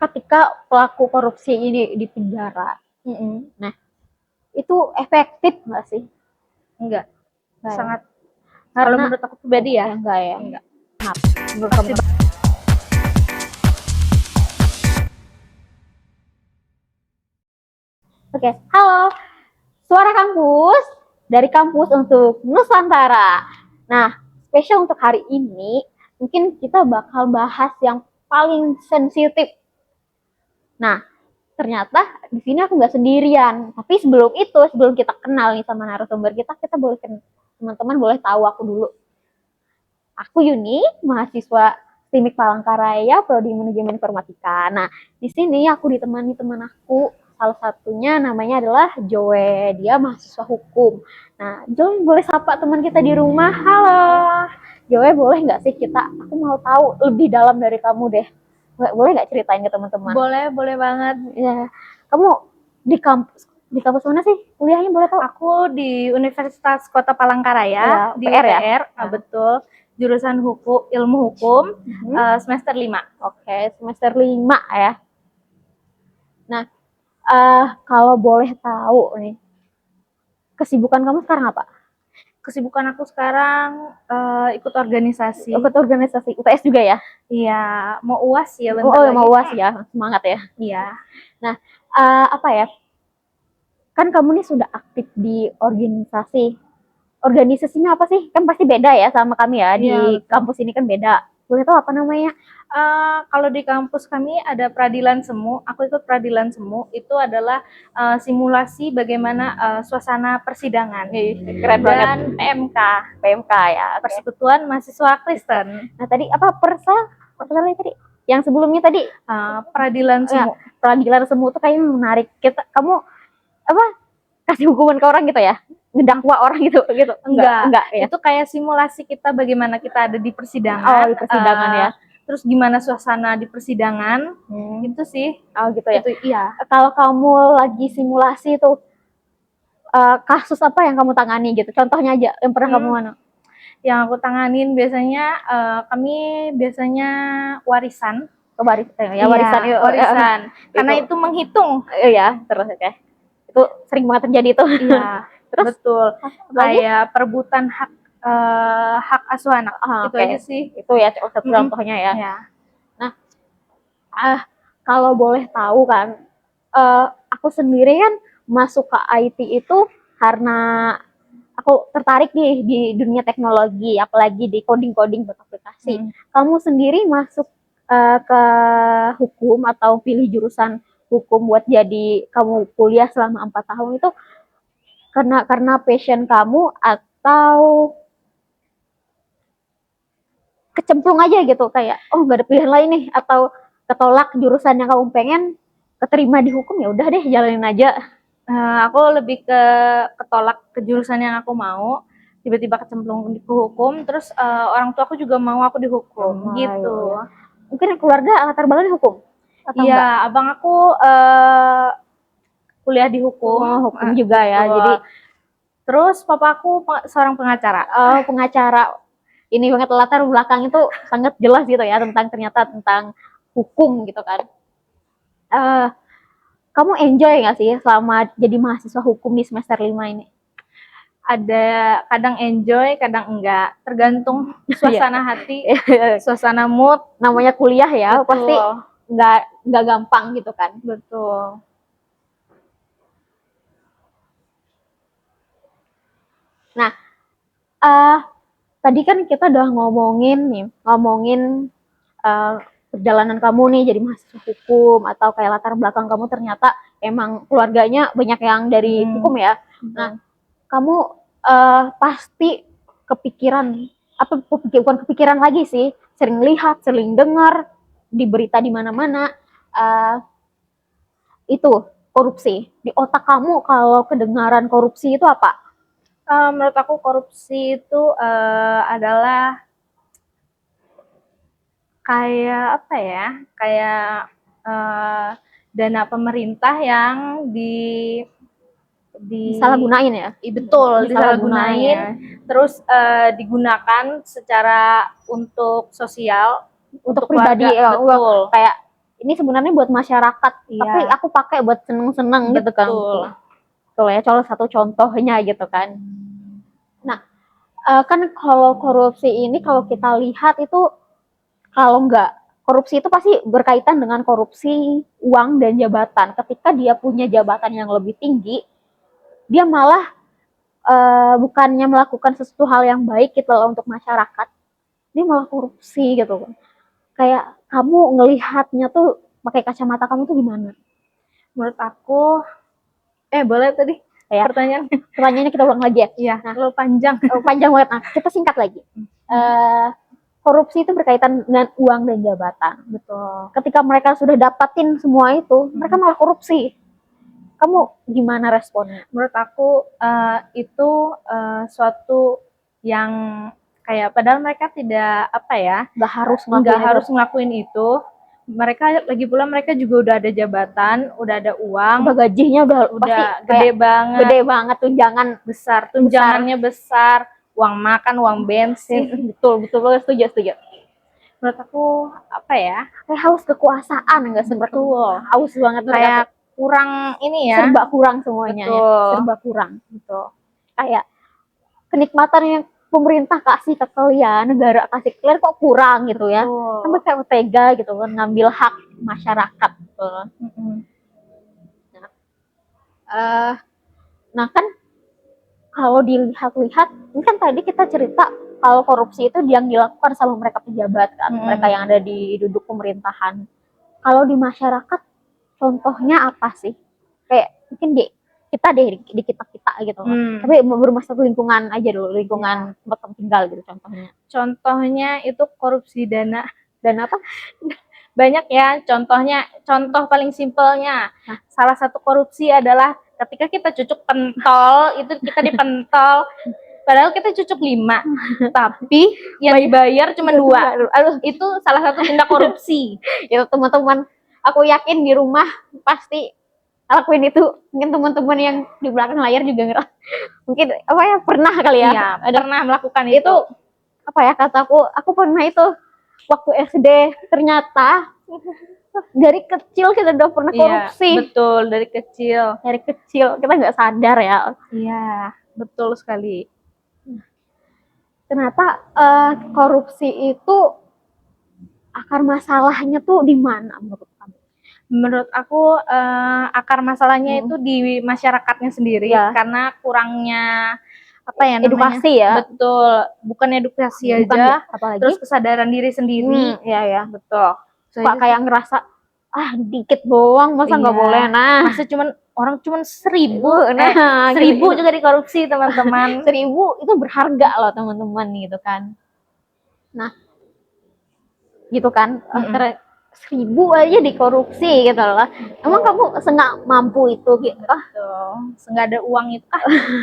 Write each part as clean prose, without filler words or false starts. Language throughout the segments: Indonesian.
ketika pelaku korupsi ini di penjara. Nah, itu efektif nggak sih? Enggak. Nggak ya? Sangat. Karena Kalau menurut aku pribadi ya, enggak ya. enggak. Kenapa? Menurut Pasti kamu? Oke, halo. Suara kampus dari kampus untuk Nusantara. Nah, spesial untuk hari ini, mungkin kita bakal bahas yang paling sensitif. Nah, ternyata di sini aku nggak sendirian. Tapi sebelum kita kenal nih sama narasumber kita boleh teman-teman boleh tahu aku dulu. Aku Yuni, mahasiswa Timik Palangkaraya, Prodi Manajemen Informatika. Nah, di sini aku ditemani teman aku, salah satunya namanya adalah Joe. Dia mahasiswa hukum. Nah, Joe boleh sapa teman kita di rumah. Halo. Joe, boleh nggak sih aku mau tahu lebih dalam dari kamu deh. Boleh nggak ceritain ke teman-teman? boleh banget. Ya, kamu di kampus mana sih kuliahnya, boleh tahu? Aku di Universitas Kota Palangkaraya, Ya, di UPR ya? UPR, betul. Jurusan ilmu hukum, semester 5. Oke, semester 5 ya. Nah, kalau boleh tahu nih, kesibukan kamu sekarang apa? Kesibukan aku sekarang ikut organisasi. Ikut organisasi UTS juga ya? Iya, mau UAS ya bentar Oh, lagi. mau UAS ya, semangat ya. Iya. Nah, apa ya? Kan kamu nih sudah aktif di organisasi. Organisasinya apa sih? Kan pasti beda ya sama kami ya, di Iya, kampus ini kan beda. Boleh tahu apa namanya? Kalau di kampus kami ada Peradilan Semu. Aku ikut Peradilan Semu. Itu adalah simulasi bagaimana suasana persidangan. Keren banget. Dan PMK ya. Okay. Persekutuan Mahasiswa Kristen. Nah, tadi apa tadi? Yang sebelumnya tadi Peradilan Semu. Ya, Peradilan Semu itu kayaknya menarik. Kamu apa? Kasih hukuman ke orang gitu ya? Ngedakwa orang gitu. Enggak ya. Itu kayak simulasi kita bagaimana kita ada di persidangan. Oh, di persidangan ya. Terus gimana suasana di persidangan. Itu sih. Oh, gitu ya. Itu, iya. Kalau kamu lagi simulasi itu kasus apa yang kamu tangani gitu? Contohnya aja yang pernah kamu mana? Yang aku tanganin biasanya kami biasanya warisan. Warisan. Warisan. Karena itu menghitung. Iya, terus oke. Itu sering banget terjadi itu. Iya. Terus betul. Kayak perebutan hak asuh anak. Itu aja sih. Itu ya satu contohnya ya. Nah, kalau boleh tahu kan, aku sendiri kan masuk ke IT itu karena aku tertarik nih di dunia teknologi, apalagi di coding buat aplikasi. Kamu sendiri masuk ke hukum atau pilih jurusan hukum buat jadi kamu kuliah selama 4 tahun itu karena passion kamu atau kecemplung aja gitu, kayak oh nggak ada pilihan lain nih, atau ketolak jurusan yang kamu pengen, keterima di hukum, ya udah deh jalanin aja? Aku lebih ke ketolak ke jurusan yang aku mau, tiba-tiba kecemplung ke hukum, terus orang tua aku juga mau aku di hukum, gitu. Ya. Mungkin keluarga latar belakangnya hukum? Iya, abang aku kuliah di hukum. Hukum juga ya. Jadi terus papa aku seorang pengacara. Pengacara. Ini banget latar belakang itu sangat jelas gitu ya, tentang hukum gitu kan. Kamu enjoy nggak sih selama jadi mahasiswa hukum di semester 5 ini? Ada kadang enjoy, kadang enggak, tergantung suasana hati, suasana mood. Namanya kuliah ya. Betul. Pasti nggak gampang gitu kan. Betul. Nah, tadi kan kita udah ngomongin perjalanan kamu nih jadi mahasiswa hukum, atau kayak latar belakang kamu ternyata emang keluarganya banyak yang dari hukum ya. Nah, kamu pasti bukan kepikiran lagi sih, sering lihat, sering dengar di berita di mana-mana itu korupsi. Di otak kamu kalau kedengaran korupsi itu apa? Menurut aku korupsi itu adalah kayak apa ya? Kayak dana pemerintah yang disalahgunain ya? Betul, disalahgunain. Ya. Terus digunakan secara untuk sosial, untuk pribadi ya, betul. Kayak ini sebenarnya buat masyarakat, tapi Iya. aku pakai buat seneng-seneng gitu kan. Betul. Betul ya, salah satu contohnya gitu kan. Nah, kan kalau korupsi ini kalau kita lihat itu, kalau nggak korupsi itu pasti berkaitan dengan korupsi uang dan jabatan. Ketika dia punya jabatan yang lebih tinggi, dia malah bukannya melakukan sesuatu hal yang baik gitu loh untuk masyarakat, dia malah korupsi gitu. Kayak kamu ngelihatnya tuh pakai kacamata kamu tuh gimana? Menurut aku, boleh tadi Ya, pertanyaan? pertanyaannya kita ulang lagi ya. Iya, Nah, terlalu panjang. panjang banget. Nah, kita singkat lagi. Korupsi itu berkaitan dengan uang dan jabatan. Betul. Ketika mereka sudah dapatin semua itu, mereka malah korupsi. Kamu gimana responnya? Menurut aku itu suatu yang kayak padahal mereka tidak apa ya, nggak harus ngelakuin itu. Mereka lagi pula mereka juga udah ada jabatan, udah ada uang, udah gajinya udah pasti gede banget, gede banget, tunjangannya besar, uang makan, uang bensin. betul setuju. Menurut aku apa ya, kayak haus kekuasaan, enggak betul, haus banget kayak kurang ini ya, serba kurang semuanya. betul. Ya, serba kurang gitu. Kayak kenikmatan yang pemerintah kasih ke kalian, negara kasih ke kalian kok kurang gitu ya. Sampai kayak tega gitu kan ngambil hak masyarakat gitu. Nah kan kalau dilihat-lihat, ini kan tadi kita cerita kalau korupsi itu yang dilakukan sama mereka pejabat kan, mereka yang ada di duduk pemerintahan. Kalau di masyarakat, contohnya apa sih? Kayak mungkin di kita gitu. Tapi bermaksud lingkungan aja dulu, lingkungan tempat tinggal gitu contohnya. Contohnya itu korupsi dana. Dan apa? Banyak ya contohnya. Contoh paling simpelnya, salah satu korupsi adalah ketika kita cucuk pentol, itu kita dipentol padahal kita cucuk 5, tapi yang dibayar cuma 2. Aduh, itu salah satu tindak korupsi. Itu teman-teman, aku yakin di rumah pasti lakuin itu. Mungkin teman-teman yang di belakang layar juga mungkin apa ya, pernah kali ya. Iya, pernah melakukan itu. Apa ya, kataku, aku pernah itu waktu SD. Ternyata dari kecil kita udah pernah korupsi. Iya, betul, dari kecil kita nggak sadar ya. Iya, betul sekali. Ternyata korupsi itu akar masalahnya tuh di mana menurut kamu? Menurut aku akar masalahnya itu di masyarakatnya sendiri, karena kurangnya apa ya namanya? Edukasi ya. Betul, bukan edukasi aja, terus kesadaran diri sendiri. Iya, betul. Kayak ngerasa dikit doang, masa nggak boleh. Masa orang cuman 1.000, 1.000 juga dikorupsi teman-teman. 1.000 itu berharga loh teman-teman gitu kan. Nah, gitu kan, 1.000 aja dikorupsi gitu loh. Emang kamu nggak mampu itu gitu? Nggak ada uang itu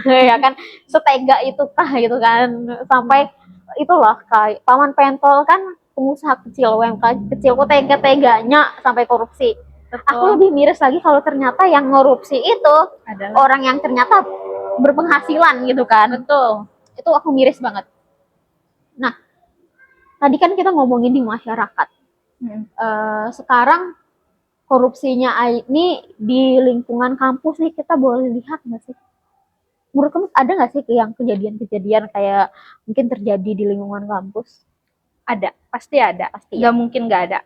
ya kan, setega itu gitu kan, sampai itu loh kayak Paman Pentol kan pengusaha kecil, UMKM kecil, kok tega-teganya sampai korupsi. Aku lebih miris lagi kalau ternyata yang korupsi itu adalah orang yang ternyata berpenghasilan gitu kan. Betul. Itu aku miris banget. Nah, tadi kan kita ngomongin di masyarakat. Sekarang korupsinya ini di lingkungan kampus nih, kita boleh lihat nggak sih? Menurut kamu ada nggak sih yang kejadian-kejadian kayak mungkin terjadi di lingkungan kampus? Ada, pasti ada. Nggak mungkin nggak ada.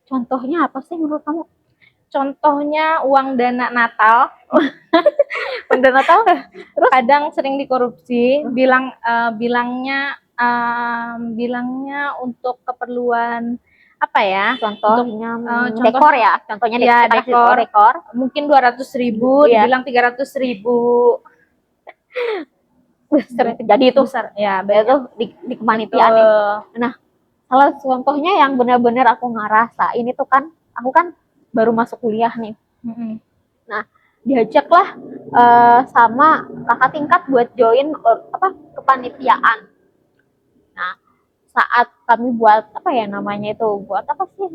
Contohnya apa sih menurut kamu? Contohnya uang dana Natal. Dana Natal terus kadang sering dikorupsi, bilangnya untuk keperluan apa ya? Contohnya dekor ya, contohnya ya, dekor. Mungkin 200.000, dibilang 300.000. Sering terjadi itu. Ya, itu di kepanitiaan. Nah, salah contohnya yang benar-benar aku ngerasa ini tuh kan, aku kan baru masuk kuliah nih. Nah, diajaklah sama kakak tingkat buat join kepanitiaan. Nah, saat kami buat apa ya namanya itu, buat apa sih?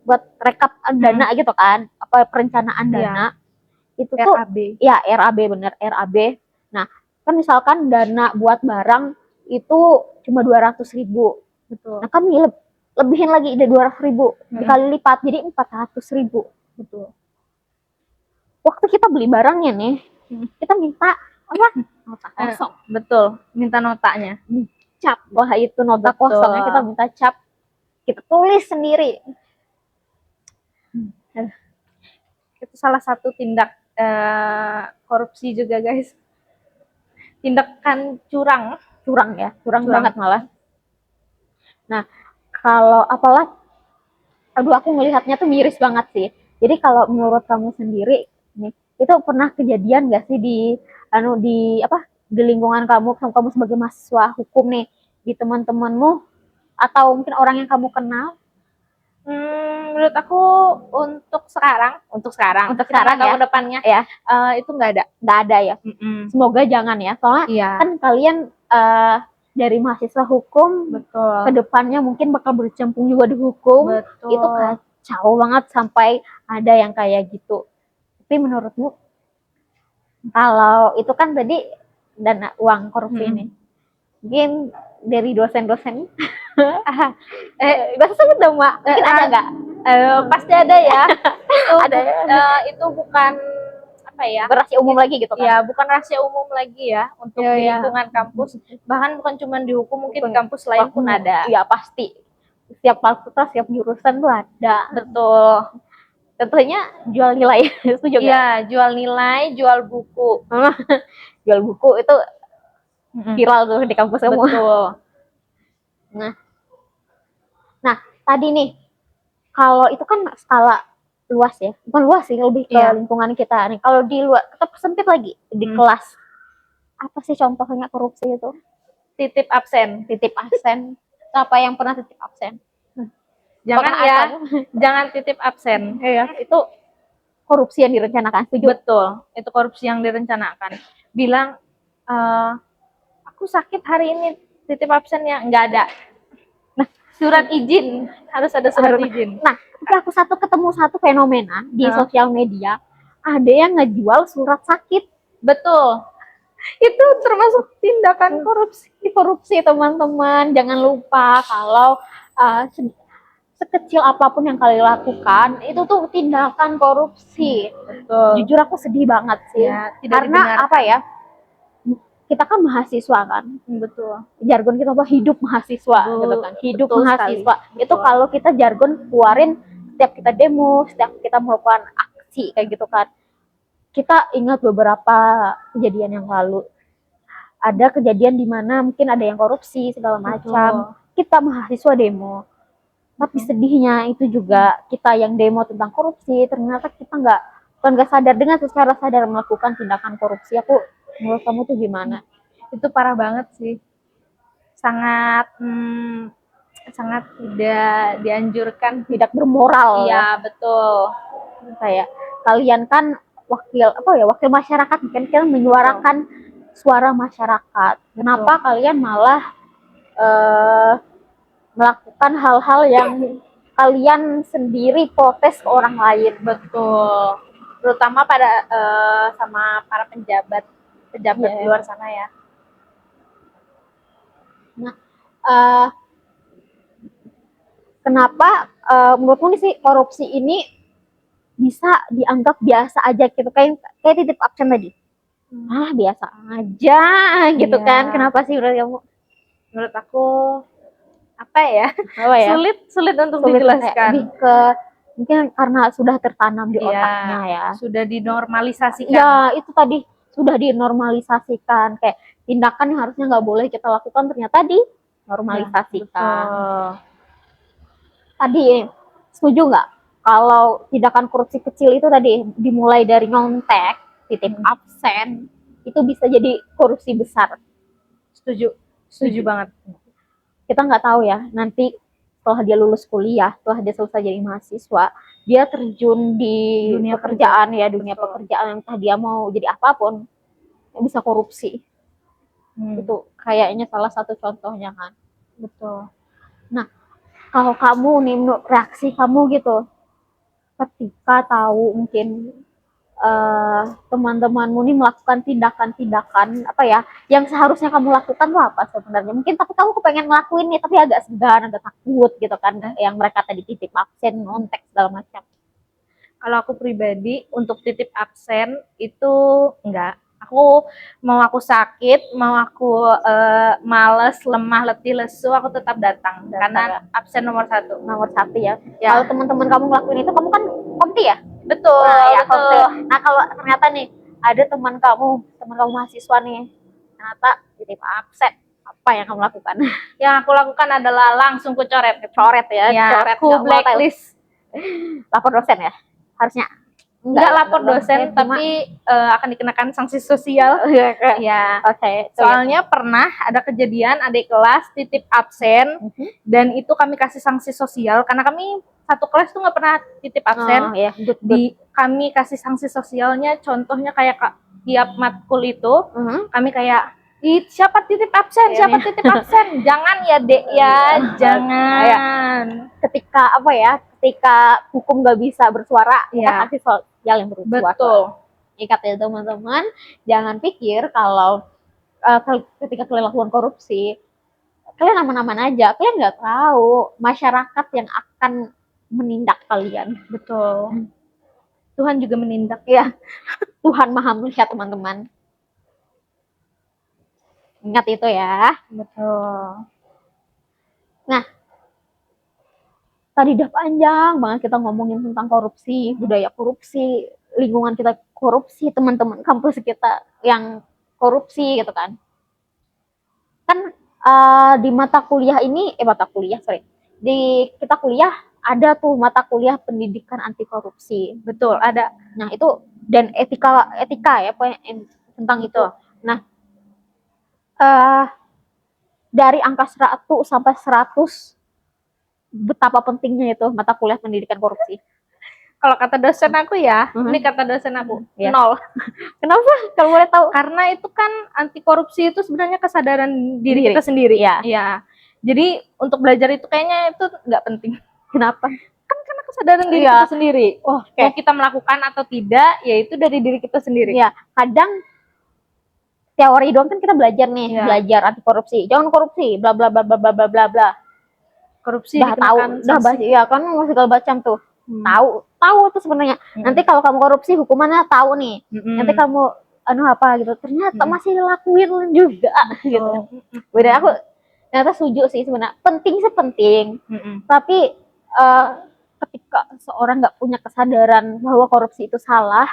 Buat rekap dana gitu kan, apa perencanaan dana. Itu tuh RAB. Ya, RAB, bener, RAB. Nah, kan misalkan dana buat barang itu cuma 200.000. Betul. Nah, kami lebihin lagi dari 200.000 dikali lipat jadi 400.000. Betul. Waktu kita beli barangnya nih, kita minta apa? Nota kosong. Betul, minta notanya. Cap, wah itu nota Betul. kosongnya kita minta cap, kita tulis sendiri. Itu salah satu tindak korupsi juga guys, tindakan curang ya, curang banget malah. Nah, kalau apalah, aduh aku melihatnya tuh miris banget sih. Jadi kalau menurut kamu sendiri nih, itu pernah kejadian gak sih di di lingkungan kamu sebagai mahasiswa hukum nih, di teman-temanmu atau mungkin orang yang kamu kenal? Menurut aku untuk sekarang atau ya, depannya ya itu nggak ada ya. Semoga jangan ya, soalnya kan kalian dari mahasiswa hukum, betul, kedepannya mungkin bakal berkecimpung juga di hukum. betul. Itu kacau banget sampai ada yang kayak gitu. Tapi menurutmu kalau itu kan tadi dana uang korupsi ini, mungkin dari dosen-dosen bahasa sebut dong Mak, mungkin ada nggak? Pasti ada ya. Itu Ada ya. Itu bukan apa ya, rahasia umum lagi gitu kan? Ya, bukan rahasia umum lagi ya untuk di lingkungan kampus. Bahkan bukan cuma di hukum, mungkin di kampus lain pun ada. Iya pasti. Setiap fakultas, setiap jurusan tuh ada. Betul. Contohnya jual nilai, setuju nggak? Iya, jual nilai, jual buku. Jual buku itu viral tuh di kampus semua. Betul. Nah, tadi nih, kalau itu kan skala luas ya, bukan luas sih, lebih ke lingkungan kita nih. Kalau di luar, kita persempit lagi di kelas. Apa sih contohnya korupsi itu? Titip absen. Siapa yang pernah titip absen? Jangan ya, jangan titip absen. Iya, itu korupsi yang direncanakan. Setuju? Betul, itu korupsi yang direncanakan. Bilang, aku sakit hari ini, titip absen ya, nggak ada. Nah, surat izin, harus ada surat izin. Nah, tapi aku ketemu satu fenomena di sosial media, ada yang ngejual surat sakit. Betul. Itu termasuk tindakan korupsi teman-teman. Jangan lupa kalau sekecil apapun yang kalian lakukan itu tuh tindakan korupsi. Betul. Jujur aku sedih banget sih ya, karena apa ya, kita kan mahasiswa kan. Betul. Jargon kita apa, hidup mahasiswa gitu kan. Hidup mahasiswa sekali. Itu kalau kita jargon keluarin setiap kita demo, setiap kita melakukan aksi kayak gitu kan. Kita ingat beberapa kejadian yang lalu. Ada kejadian di mana mungkin ada yang korupsi segala macam. Kita mahasiswa demo. Tapi sedihnya itu juga kita yang demo tentang korupsi, ternyata kita nggak sadar, dengan secara sadar melakukan tindakan korupsi. Menurut kamu tuh gimana? Itu parah banget sih. Sangat tidak dianjurkan, tidak bermoral. Iya, betul. Kayak kalian kan wakil masyarakat, kan kalian menyuarakan suara masyarakat. Kenapa kalian malah melakukan hal-hal yang kalian sendiri protes ke orang lain? Betul. Terutama pada sama para pejabat di luar sana ya. Nah, kenapa menurutmu nih sih korupsi ini bisa dianggap biasa aja gitu, kayak titip absen tadi? Biasa aja gitu kan? Kenapa sih menurut kamu? Menurut aku apa ya? Sulit untuk dijelaskan. Lebih ke mungkin karena sudah tertanam di otaknya ya. Sudah dinormalisasikan. Ya, itu tadi sudah dinormalisasikan, kayak tindakan yang harusnya nggak boleh kita lakukan ternyata dinormalisasikan. Tadi setuju nggak kalau tindakan korupsi kecil itu tadi dimulai dari nyontek, titip absen, itu bisa jadi korupsi besar? Setuju banget. Kita nggak tahu ya, nanti setelah dia lulus kuliah, setelah dia selesai jadi mahasiswa, dia terjun di dunia pekerjaan. Entah dia mau jadi apapun, bisa korupsi. Itu kayaknya salah satu contohnya kan. Betul. Nah, kalau kamu nih, reaksi kamu gitu ketika tahu mungkin teman-temanmu nih melakukan tindakan-tindakan apa ya yang seharusnya kamu lakukan tuh apa sebenarnya? Mungkin tapi kamu kepengen ngelakuin nih tapi agak segan, agak takut gitu kan, yang mereka tadi titip absen, ngontek segala macam. Kalau aku pribadi untuk titip absen itu enggak. Aku mau aku sakit, mau aku males, lemah, letih, lesu, aku tetap datang karena absen nomor satu. Nomor satu ya. Ya. Kalau teman-teman kamu ngelakuin itu, kamu kan kompi ya? Betul, Nah, ya betul. kompi. Nah, kalau ternyata nih ada teman kamu mahasiswa nih, ternyata titip absen, apa yang kamu lakukan? Yang aku lakukan adalah langsung ku coret. Coret ya, Ya, coret. aku Nggak mau blacklist. lapor dosen ya? Harusnya. Enggak lapor dosen, cuma- tapi akan dikenakan sanksi sosial. Ya, Oke. soalnya pernah ada kejadian adik kelas titip absen dan itu kami kasih sanksi sosial karena kami satu kelas tuh nggak pernah titip absen. Oh, ya, good. Kami kasih sanksi sosialnya, contohnya kayak tiap matkul itu kami kayak siapa titip absen, siapa titip absen, jangan ya dek ya, jangan. Ketika apa ya, ketika hukum nggak bisa bersuara, kita kasih sosial yang bersuara. Betul. Ingat ya teman-teman, jangan pikir kalau ketika kalian lakukan korupsi, kalian aman-aman aja. Kalian nggak tahu masyarakat yang akan menindak kalian. Betul. Tuhan juga menindak. Ya, Tuhan maha melihat teman-teman. Ingat itu ya. Betul. Nah, tadi udah panjang banget kita ngomongin tentang korupsi, budaya korupsi, lingkungan kita korupsi, teman-teman kampus kita yang korupsi gitu kan. Kan di mata kuliah ini, di kita kuliah ada tuh mata kuliah pendidikan anti korupsi. Betul, ada. Nah, itu dan etika ya tentang itu. Nah, dari angka 100 sampai 100 betapa pentingnya itu mata kuliah pendidikan korupsi. Kalau kata dosen aku ya, ini kata dosen aku, 0. Kenapa? Kalau boleh tahu? Karena itu kan anti korupsi itu sebenarnya kesadaran diri kita sendiri. Ya. Jadi untuk belajar itu kayaknya itu nggak penting. Kenapa? Kan karena kesadaran diri kita sendiri. Mau kita melakukan atau tidak, ya itu dari diri kita sendiri. Ya, kadang teori doang kan kita belajar nih, belajar anti korupsi, jangan korupsi, bla bla bla bla bla bla bla bla. Korupsi udah tahu, udah baca, ya kan segala macam tuh. Tahu tuh sebenarnya. Nanti kalau kamu korupsi hukumannya tahu nih. Nanti kamu apa gitu, ternyata masih lakuin juga gitu. Beda aku ternyata setuju sih sebenarnya. Penting sih penting. Tapi ketika seorang nggak punya kesadaran bahwa korupsi itu salah,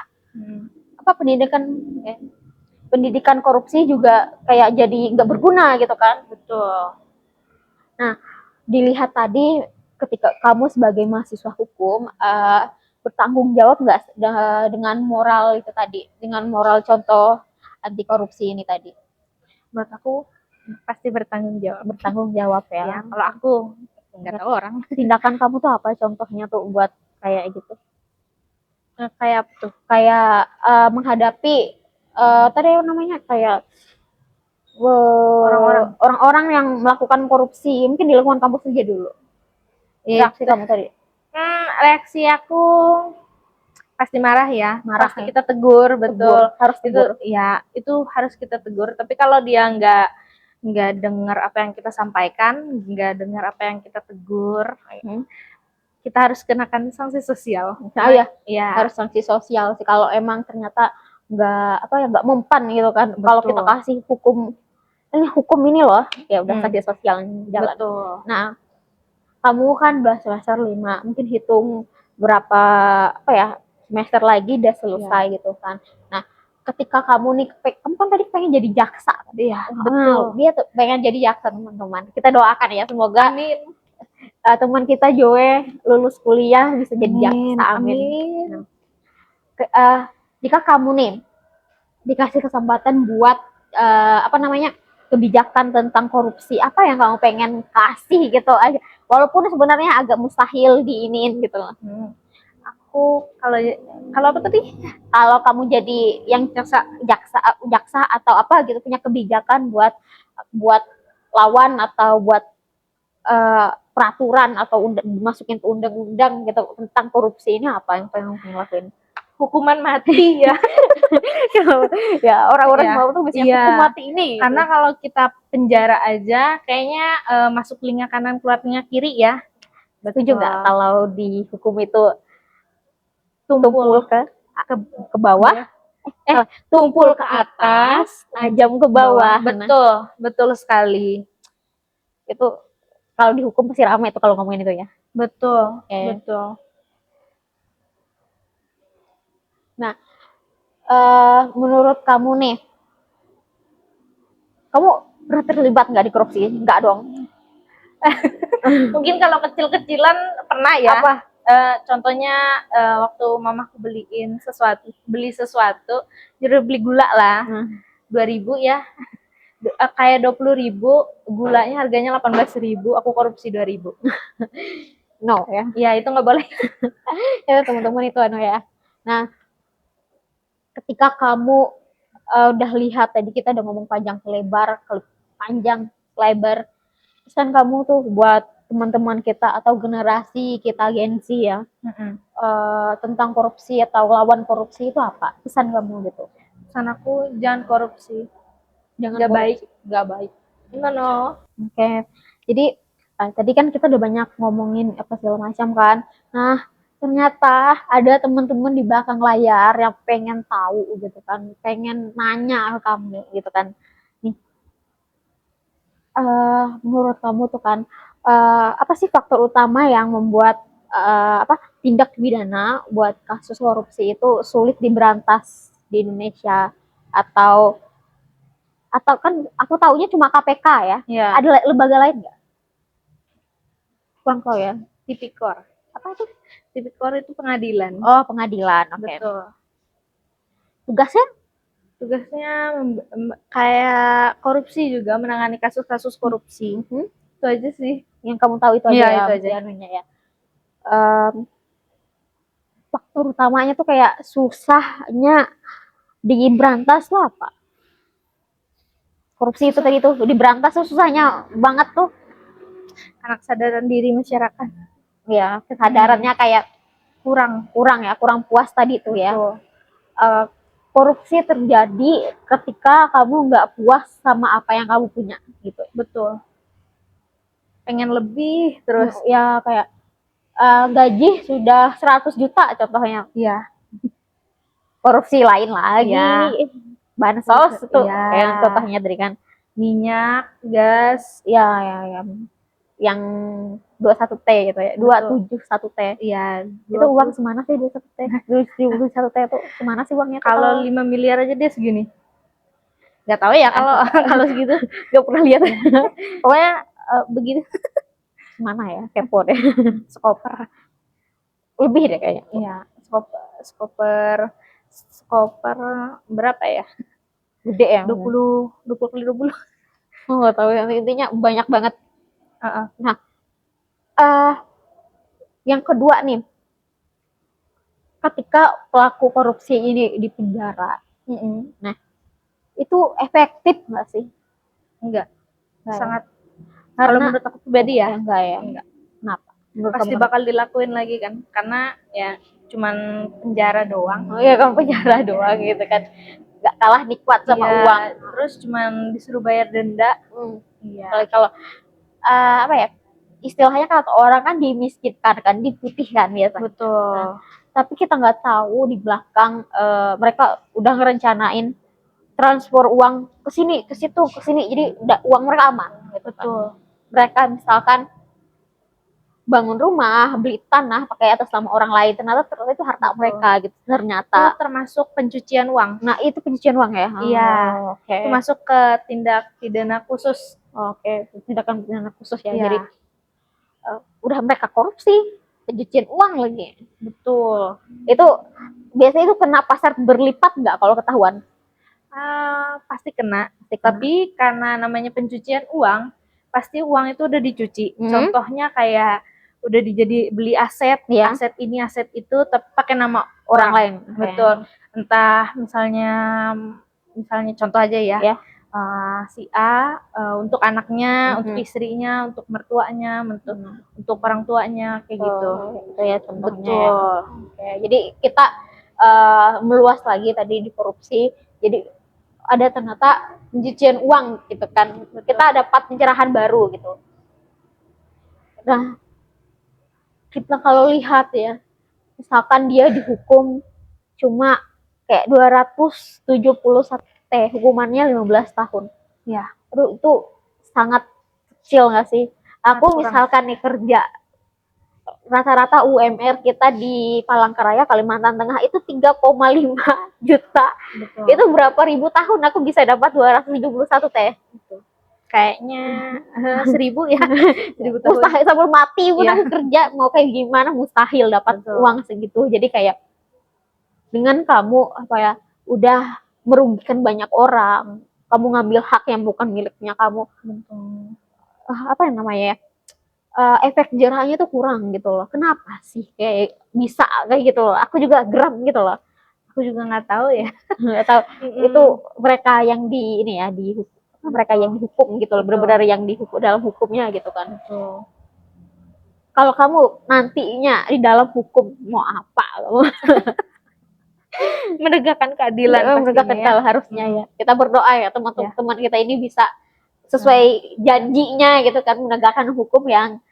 apa pendidikan korupsi juga kayak jadi nggak berguna gitu kan. Betul. Nah, dilihat tadi ketika kamu sebagai mahasiswa hukum bertanggung jawab nggak dengan moral itu tadi, dengan moral contoh anti korupsi ini tadi? Menurut aku pasti bertanggung jawab ya. Ya, kalau aku nggak tahu orang. Tindakan kamu tuh apa contohnya tuh buat kayak gitu? Kayak menghadapi tadi namanya kayak orang-orang yang melakukan korupsi mungkin di lingkungan kampus aja dulu. Reaksi kamu tadi? Reaksi aku pasti marah ya. Pasti kita tegur, betul. Harus tegur. Itu harus kita tegur. Tapi kalau dia nggak dengar apa yang kita sampaikan, nggak dengar apa yang kita tegur, kita harus kenakan sanksi sosial. Harus sanksi sosial sih kalau emang ternyata nggak mempan gitu kan. Kalau kita kasih hukum ini loh, ya udah sanksi sosial jalan. Betul. Nah, kamu kan udah semester 5, mungkin hitung berapa semester lagi udah selesai gitu kan. Nah, ketika kamu nih, kamu kan tadi pengen jadi jaksa. Betul. Dia tuh pengen jadi jaksa, teman-teman. Kita doakan ya, semoga teman kita Joe lulus kuliah bisa jadi jaksa. Amin. Jika kamu nih dikasih kesempatan buat kebijakan tentang korupsi, apa yang kamu pengen kasih gitu aja, walaupun sebenarnya agak mustahil diinin gitu loh. Aku kalau apa tadi? Kalau kamu jadi yang jaksa atau apa gitu, punya kebijakan buat lawan atau buat peraturan atau masukin ke undang-undang gitu tentang korupsi ini, apa yang pengen kamu lakuin? hukuman mati ya. Ya orang-orang Iya, mau tuh biasanya iya. hukum mati ini gitu. Karena kalau kita penjara aja kayaknya masuk telinga kanan keluar telinga kiri ya. setuju nggak kalau dihukum itu Tumpul ke bawah, tumpul ke atas, tajam ke bawah. Nah, betul, betul sekali. itu kalau dihukum pasti ramai itu kalau ngomongin itu ya. Betul, Oke. betul. Nah, menurut kamu nih, kamu pernah terlibat nggak di korupsi? Nggak dong. Mungkin kalau kecil-kecilan pernah ya. Apa? Contohnya waktu mamaku beli sesuatu, jadi beli gula lah, 2.000 ya, kayak 20.000, gulanya harganya 18.000, aku korupsi 2.000. No ya. Ya itu nggak boleh. Ya teman-teman itu ya. Nah, ketika kamu udah lihat tadi kita udah ngomong panjang lebar, pesan kamu tuh buat teman-teman kita atau generasi kita Gen Z ya, tentang korupsi atau lawan korupsi itu apa? Pesan kamu gitu? Pesan aku jangan korupsi, Jangan nggak baik. nggak baik. No. Oke. Jadi tadi kan kita udah banyak ngomongin apa segala macam kan. Nah, ternyata ada teman-teman di belakang layar yang pengen tahu gitu kan, pengen nanya ke kamu gitu kan. Nih, menurut kamu tuh kan apa sih faktor utama yang membuat tindak pidana buat kasus korupsi itu sulit diberantas di Indonesia, atau kan aku taunya cuma KPK ya. Ya. Ada lembaga lain nggak? Kurang tahu ya. Tipikor. Apa itu? Tipikor itu pengadilan. Oh, pengadilan. Oke. Betul. Tugasnya kayak korupsi juga, menangani kasus-kasus korupsi. Itu aja sih. Yang kamu tahu itu aja Iya, ya. itu aja. Ya. Faktor utamanya tuh kayak susahnya diberantas tuh apa? Korupsi itu tadi tuh diberantas tuh susahnya banget tuh. Karena kesadaran diri masyarakat. Ya, kesadarannya kayak kurang puas tadi tuh ya. Korupsi terjadi ketika kamu nggak puas sama apa yang kamu punya gitu. Betul. Pengen lebih terus. Ya kayak gaji sudah 100 juta contohnya. Iya. Korupsi lain lagi. Ya. Bansos itu ya. yang contohnya tadi kan. Minyak, gas, ya yang 21T gitu ya. 271T. Iya. Itu uang semana sih 21T? 21T itu semana sih uangnya? Kalau 5 miliar aja dia segini. Gak tahu ya kalau segitu. Gak pernah lihat. Pokoknya begitu. Mana ya? Kepo deh. Skoper. Lebih deh kayaknya. Iya, skoper berapa ya? Gede ya? 20 kali 20. Oh, nggak tahu ya. Intinya banyak banget. Nah, yang kedua nih, ketika pelaku korupsi ini di penjara, nah itu efektif nggak sih? Enggak. Sangat. Kalau menurut aku pribadi ya, enggak ya. Enggak. Kenapa? Pasti bakal dilakuin lagi kan, karena ya cuman penjara doang. Oh iya, kan penjara doang gitu kan. Nggak kalah nikmat sama uang. Terus cuman disuruh bayar denda. Iya. Kalau apa ya? Istilahnya kata orang kan dimiskinkan kan, diputihkan biasa. Betul. Nah, tapi kita nggak tahu di belakang mereka udah ngerencanain transfer uang ke sini, ke situ, ke sini. Jadi uang mereka aman gitu. Betul. Kan. Mereka misalkan bangun rumah, beli tanah pakai atas nama orang lain, ternyata itu harta mereka gitu. Ternyata itu termasuk pencucian uang. Nah, itu pencucian uang ya? Iya. Okay. Itu masuk ke tindak pidana khusus. Oke, tindakan pidana khusus ya. Iya. Jadi udah mereka korupsi, pencucian uang lagi. Betul. Itu biasanya itu kena pasar berlipat nggak kalau ketahuan? Pasti kena. Tapi karena namanya pencucian uang, pasti uang itu udah dicuci. Contohnya kayak udah beli aset, aset ini, aset itu, tapi pakai nama orang lain. Betul. Entah misalnya contoh aja ya. Si A untuk anaknya, untuk istrinya, untuk mertuanya, untuk orang tuanya, kayak gitu. Itu ya contohnya. Betul. Oke, jadi kita meluas lagi tadi di korupsi. Jadi ada ternyata pencucian uang gitu kan. Kita dapat pencerahan baru gitu. Nah, kita kalau lihat ya, misalkan dia dihukum cuma kayak 271 hukumannya 15 tahun. Ya, Itu sangat kecil nggak sih? Aku kurang. misalkan nih kerja, rata-rata UMR kita di Palangkaraya, Kalimantan Tengah itu 3,5 juta. Betul. Itu berapa ribu tahun aku bisa dapat 271 teh. Kayaknya 1.000 ya. 1.000 tahun. Mustahil sampai mati pun Iya. aku kerja mau kayak gimana mustahil dapat Betul. uang segitu. Jadi kayak dengan kamu apa ya udah merugikan banyak orang, kamu ngambil hak yang bukan miliknya kamu. Betul. Apa yang namanya ya? Efek jerahnya tuh kurang gitu loh. Kenapa sih kayak bisa kayak gitu loh? Aku juga geram gitu loh. Aku juga nggak tahu ya. Nggak tahu itu mereka yang di ini ya mereka yang dihukum gitu loh, benar-benar yang dihukum dalam hukumnya gitu kan. Betul. Kalau kamu nantinya di dalam hukum mau apa kamu? Menegakkan keadilan Menegakkan pastinya ya. kalau harusnya ya. Kita berdoa ya teman-teman kita ini bisa sesuai janjinya gitu kan, menegakkan hukum yang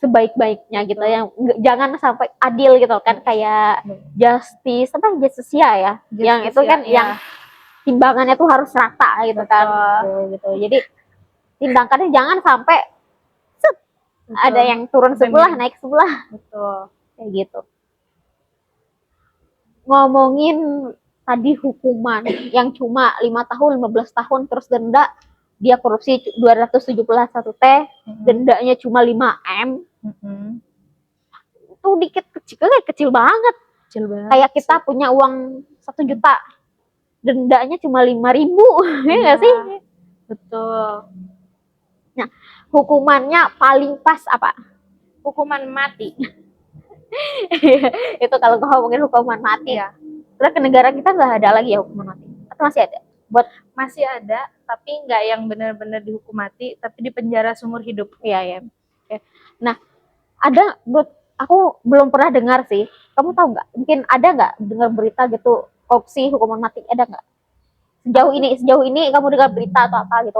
sebaik-baiknya gitu, yang jangan sampai adil gitu kan, kayak justice apa justicia ya, yang itu kan yang timbangannya tuh harus rata gitu. Betul. Kan gitu. Jadi tindakannya jangan sampai ada yang turun sebelah naik sebelah. Betul. Kayak gitu. Ngomongin tadi hukuman yang cuma 5 tahun 15 tahun terus denda, dia korupsi 271 T, dendanya cuma 5M. Itu dikit kecil banget. Kayak kita punya uang 1 juta, dendanya cuma 5.000, ya nggak sih? Betul. Nah, hukumannya paling pas apa? Hukuman mati. Itu kalau ngomongin hukuman mati ya. Karena ke negara kita nggak ada lagi ya hukuman mati. Atau masih ada? Masih ada, tapi nggak yang benar-benar dihukum mati, tapi di penjara seumur hidup. Iya ya. Nah, ada aku belum pernah dengar sih. Kamu tahu nggak? Mungkin ada nggak dengar berita gitu korupsi hukuman mati? Ada nggak? Sejauh ini kamu dengar berita atau apa gitu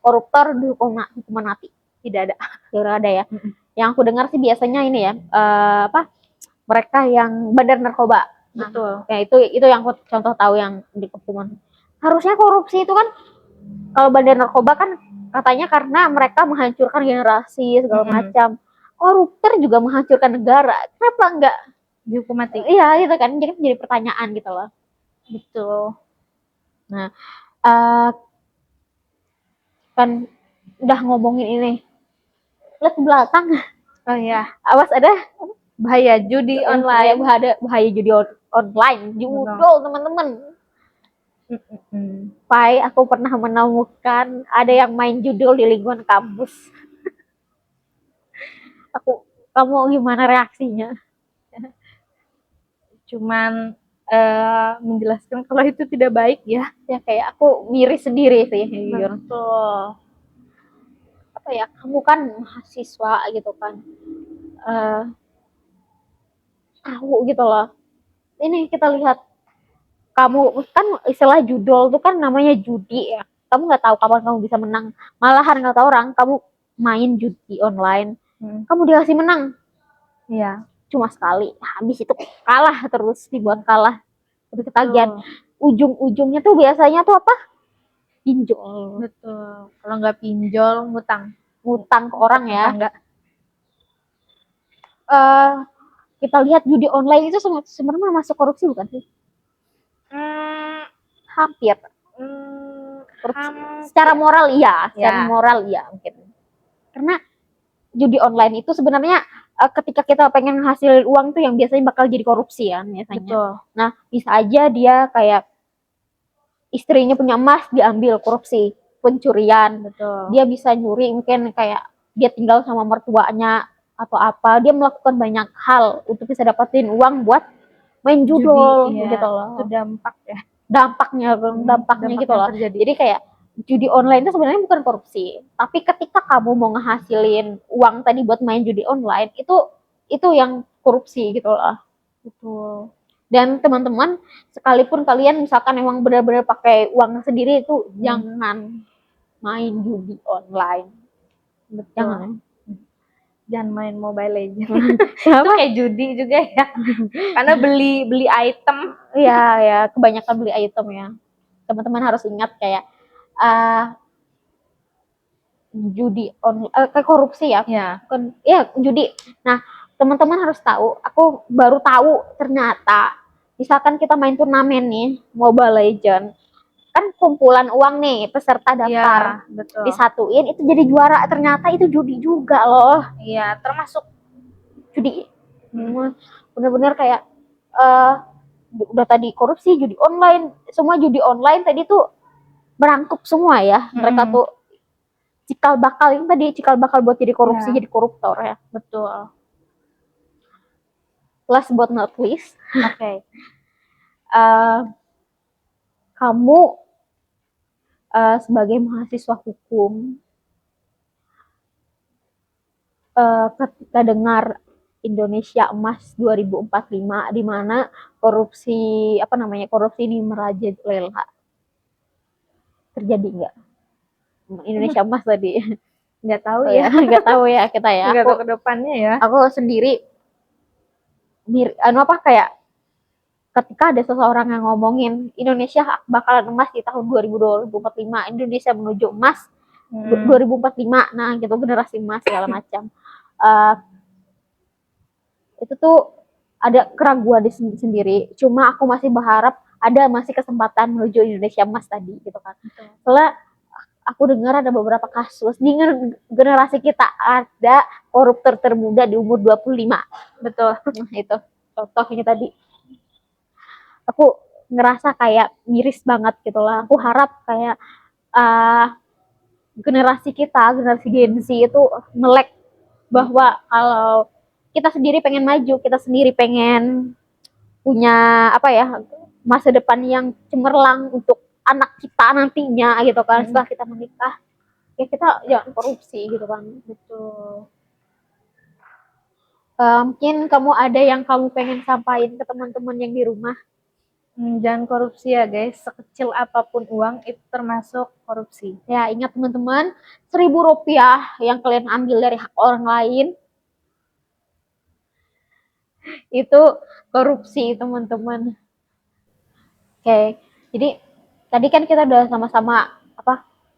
koruptor dihukum hukuman mati? Tidak ada. Tidak ada ya. Yang aku dengar sih biasanya ini ya, mereka yang bandar narkoba. Betul. Ya itu yang aku contoh tahu yang di hukuman. Harusnya korupsi itu kan kalau bandar narkoba kan katanya karena mereka menghancurkan generasi segala macam. Koruptor juga menghancurkan negara. Kenapa enggak dihukum mati? Iya, itu kan jadi pertanyaan gitu loh. Betul. Nah, kan udah ngomongin ini. Lihat ke belakang. Oh ya, awas ada bahaya judi online. Bahaya judi online. Judul teman-teman. Pai, aku pernah menemukan ada yang main judul di lingkungan kampus. Kamu gimana reaksinya? Cuman menjelaskan kalau itu tidak baik ya. Ya kayak aku miris sendiri sih. Betul. Apa ya, kamu kan mahasiswa gitu kan. Tahu gitu loh. Ini kita lihat kamu kan istilah judul tuh kan namanya judi ya. Kamu nggak tahu kapan kamu bisa menang. Malahan nggak tahu orang kamu main judi online, kamu dikasih menang. Iya. Cuma sekali, habis itu kalah terus, dibuat kalah. Terus ketagihan. Ujung-ujungnya tuh biasanya tuh apa? Pinjol. Betul. Kalau nggak pinjol, ngutang ke orang ya. Enggak. Kita lihat judi online itu sebenarnya masuk korupsi bukan sih? Hampir. Secara moral iya, moral iya mungkin. Karena judi online itu sebenarnya ketika kita pengen hasil uang tuh yang biasanya bakal jadi korupsi ya biasanya. Betul. Nah, bisa aja dia kayak istrinya punya emas diambil, korupsi, pencurian. Betul. Dia bisa nyuri mungkin kayak dia tinggal sama mertuanya atau apa, dia melakukan banyak hal untuk bisa dapetin uang buat main judul gitu loh. Itu dampak ya. Dampaknya gitu loh. Terjadi. Jadi kayak judi online itu sebenarnya bukan korupsi, tapi ketika kamu mau ngehasilin uang tadi buat main judi online itu yang korupsi gitu loh. Betul. Dan teman-teman, sekalipun kalian misalkan emang benar-benar pakai uang sendiri itu jangan main judi online. Betul. Jangan. Jangan main Mobile Legends. Itu Kenapa? kayak judi juga ya. Karena beli item. Iya, ya, kebanyakan beli item ya. Teman-teman harus ingat kayak judi online, kayak korupsi ya. Ya. Bukan, ya judi. Nah, teman-teman harus tahu, aku baru tahu ternyata misalkan kita main turnamen nih Mobile Legends, kan kumpulan uang nih peserta daftar, betul. disatuin itu jadi juara, ternyata itu judi juga loh. Iya, termasuk Judi. Bener-bener kayak udah tadi korupsi, judi online, semua judi online tadi tuh berangkup semua ya. Mereka tuh cikal bakal buat jadi korupsi, jadi koruptor ya. Betul. Last but not least, Oke. kamu sebagai mahasiswa hukum, ketika dengar Indonesia Emas 2045 di mana korupsi ini merajalela, terjadi nggak Indonesia Emas tadi? Nggak tahu ya. Nggak tahu ya kita ya. Nggak tahu ke depannya ya. Aku sendiri kayak ketika ada seseorang yang ngomongin Indonesia bakalan emas di tahun 2045, Indonesia menuju emas 2045, nah gitu, generasi emas segala macam. Itu tuh ada keraguan di sendiri. Cuma aku masih berharap ada masih kesempatan menuju Indonesia emas tadi gitu kan. Soalnya aku dengar ada beberapa kasus di generasi kita ada koruptor termuda di umur 25. Betul. Nah, itu contohnya tadi. Aku ngerasa kayak miris banget gitu lah. Aku harap kayak generasi Gen Z itu melek bahwa kalau kita sendiri pengen maju, kita sendiri pengen punya masa depan yang cemerlang untuk anak kita nantinya gitu kan, setelah kita menikah, ya kita jangan korupsi gitu kan. Betul. Mungkin kamu ada yang kamu pengen sampaikan ke teman-teman yang di rumah? Jangan korupsi ya guys, sekecil apapun uang itu termasuk korupsi. Ya ingat teman-teman, Rp1.000 yang kalian ambil dari hak orang lain itu korupsi teman-teman. Oke, jadi tadi kan kita udah sama-sama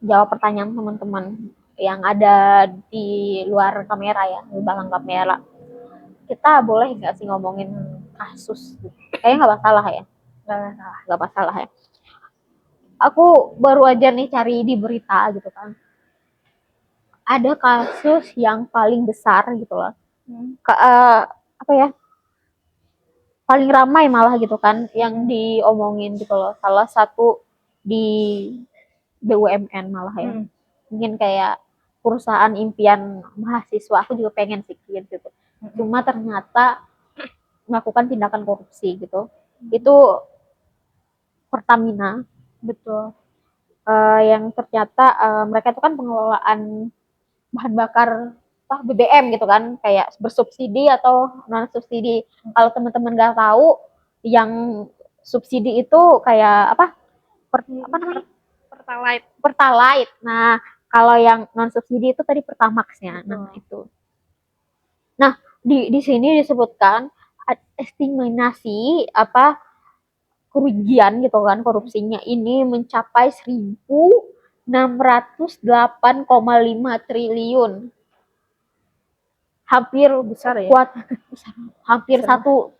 jawab pertanyaan teman-teman yang ada di luar kamera ya, di belakang kamera. Kita boleh nggak sih ngomongin kasus? Kayaknya nggak masalah ya. Nggak masalah ya. Aku baru aja nih cari di berita gitu kan. Ada kasus yang paling besar gitu loh. Paling ramai malah gitu kan yang diomongin gitu loh. Salah satu di BUMN malah ya. Mungkin kayak perusahaan impian mahasiswa, aku juga pengen sih gitu. Cuma ternyata melakukan tindakan korupsi gitu. Itu Pertamina. Betul. Yang ternyata mereka itu kan pengelolaan bahan bakar BBM gitu kan, kayak bersubsidi atau non subsidi. Kalau teman-teman nggak tahu, yang subsidi itu kayak apa namanya, Pertalite. Nah, kalau yang non subsidi itu tadi Pertamax-nya. Nah, itu. Nah, di sini disebutkan estimasi kerugian gitu kan, korupsinya ini mencapai 1.608,5 triliun. Hampir besar ya. Kuat, hampir besar. 1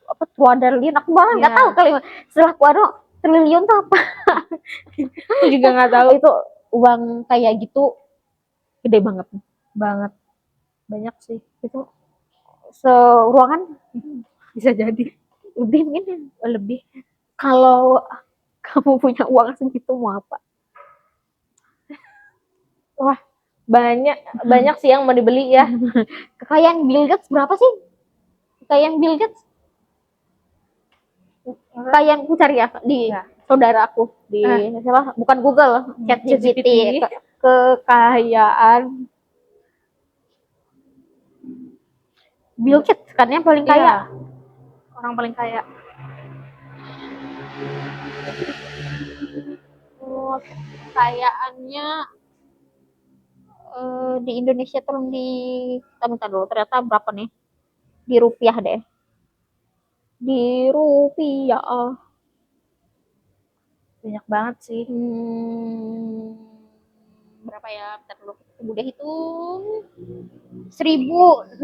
triliun. Aku malah nggak tahu kali setelah triliun tuh apa. Aku juga nggak tahu. Itu uang kayak gitu gede banget. Banyak sih. Itu seruangan bisa jadi lebih. Kalau kamu punya uang segitu mau apa? Wah, banyak sih yang mau dibeli ya. Kekayaan Bill Gates berapa sih? Kekayaan Bill Gates? Kekayaan aku cari ya di saudara aku di siapa? Bukan Google, ChatGPT. Kekayaan Bill Gates kan yang paling kaya. Orang paling kaya. Oh, kekayaannya di Indonesia turun di bentar dulu, ternyata berapa nih? Di rupiah deh. Di rupiah. Banyak banget sih. Berapa ya? Bentar dulu. Udah hitung. 1.680.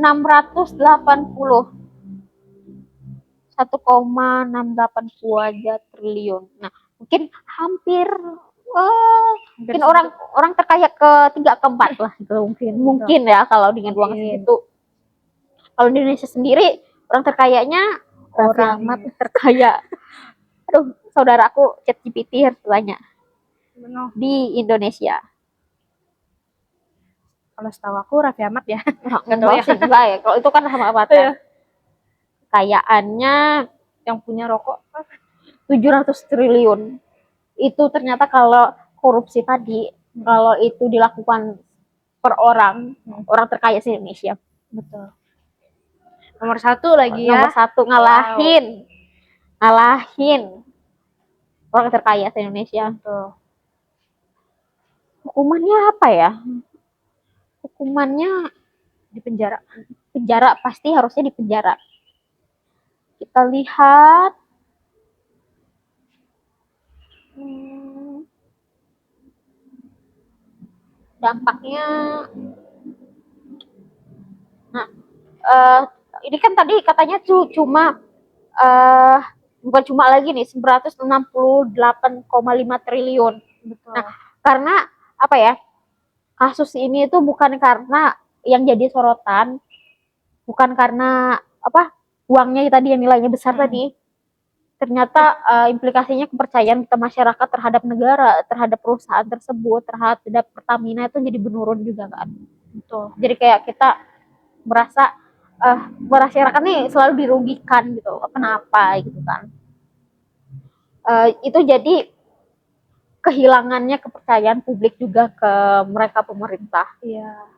1,680 triliun. Nah, mungkin hampir mungkin orang terkaya ketiga keempat lah gitu mungkin ya kalau dengan uang segitu. Kalau di Indonesia sendiri orang terkayanya orang terkaya. Aduh, saudaraku ChatGPT harus tanya di Indonesia. Kalau setahu aku Raffi Ahmad ya. Enggak sih, enggak ya. Kalau itu kan sama apa kan? Kekayaannya yang punya rokok 700 triliun. Itu ternyata kalau korupsi tadi, kalau itu dilakukan per orang, orang terkaya di Indonesia. Betul. Nomor 1 lagi ya. Nomor 1 ngalahin orang terkaya di Indonesia. Betul. Hukumannya apa ya? Hukumannya di penjara. Penjara, pasti harusnya di penjara. Kita lihat dampaknya. Nah, ini kan tadi katanya cuma bukan cuma lagi nih 968,5 triliun. Betul. Nah, karena apa ya? Kasus ini itu bukan karena yang jadi sorotan, bukan karena apa? Uangnya tadi yang nilainya besar tadi. Ternyata implikasinya kepercayaan kita masyarakat terhadap negara, terhadap perusahaan tersebut, terhadap Pertamina itu jadi menurun juga kan. Betul. Jadi kayak kita merasa masyarakat nih selalu dirugikan gitu. Kenapa gitu kan? Itu jadi kehilangannya kepercayaan publik juga ke mereka pemerintah. Iya.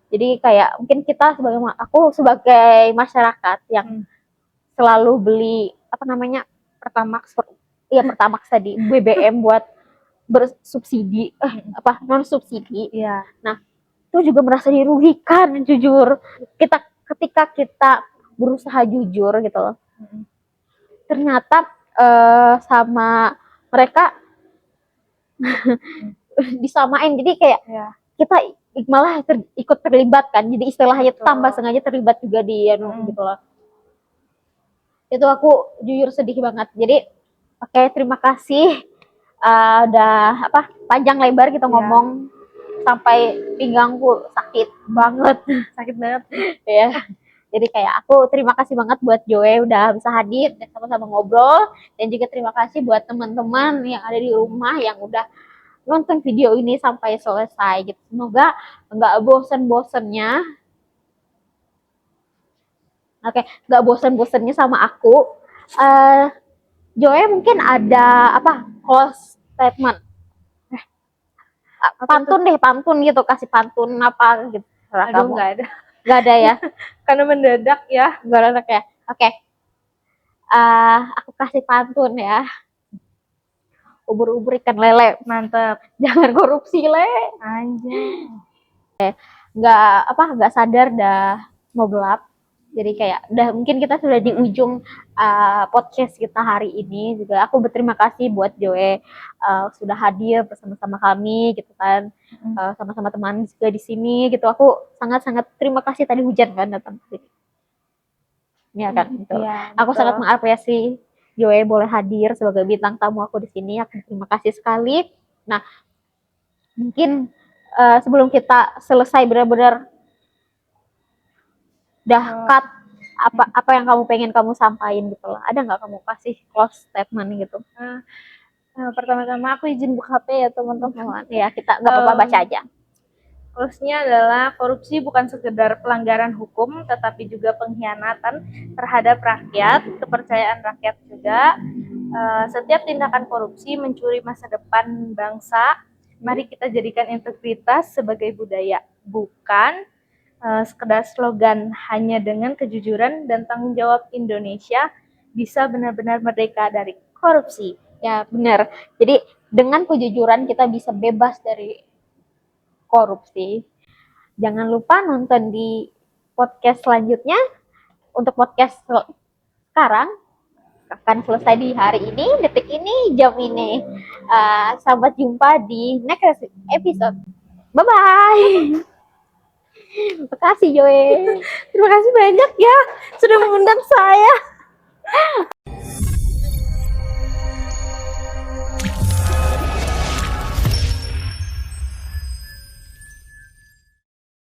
Jadi kayak mungkin kita aku sebagai masyarakat yang selalu beli apa namanya Pertamax, Pertamax tadi BBM buat bersubsidi apa non subsidi. Iya. Nah, itu juga merasa dirugikan jujur. Ketika kita berusaha jujur gitu loh. Ternyata sama mereka disamain, jadi kayak kita malah ikut terlibat kan, jadi istilahnya tambah sengaja terlibat juga di gitu loh. Itu aku jujur sedih banget. Jadi oke, terima kasih udah panjang lebar kita ngomong sampai pinggangku sakit banget ya. Jadi kayak aku terima kasih banget buat Joe udah bisa hadir dan sama-sama ngobrol, dan juga terima kasih buat teman-teman yang ada di rumah yang udah nonton video ini sampai selesai gitu. Semoga nggak bosen-bosennya. Nggak bosen-bosennya sama aku. Joe mungkin ada close statement. Pantun gitu, kasih pantun apa gitu. Aduh, nggak ada ya. Karena mendadak ya. Mendadak ya. Oke. Aku kasih pantun ya. Ubur-ubur ikan lele. Mantap. Jangan korupsi, Le. Anjay. Nggak sadar dah mau gelap. Jadi kayak mungkin kita sudah di ujung podcast kita hari ini. Juga aku berterima kasih buat Joe sudah hadir bersama-sama kami gitu kan. Sama-sama teman juga di sini gitu. Aku sangat-sangat terima kasih, tadi hujan kan datang ke sini. Ya kan gitu. Aku sangat mengapresiasi Joe boleh hadir sebagai bintang tamu aku di sini. Aku terima kasih sekali. Nah, mungkin sebelum kita selesai benar-benar cut, apa yang kamu pengen kamu sampaikan gitu loh. Ada nggak kamu kasih close statement gitu? Pertama-tama aku izin buka HP ya teman-teman. Ya, kita nggak apa-apa, baca aja. Close-nya adalah korupsi bukan sekedar pelanggaran hukum, tetapi juga pengkhianatan terhadap rakyat, kepercayaan rakyat juga. Setiap tindakan korupsi mencuri masa depan bangsa. Mari kita jadikan integritas sebagai budaya, bukan sekedar slogan. Hanya dengan kejujuran dan tanggung jawab Indonesia bisa benar-benar merdeka dari korupsi. Ya, benar. Jadi dengan kejujuran kita bisa bebas dari korupsi. Jangan lupa nonton di podcast selanjutnya. Untuk podcast sekarang akan selesai di hari ini, detik ini, jam ini. Sampai jumpa di next episode. Bye-bye. Terima kasih, Joe. Terima kasih banyak ya sudah mengundang saya.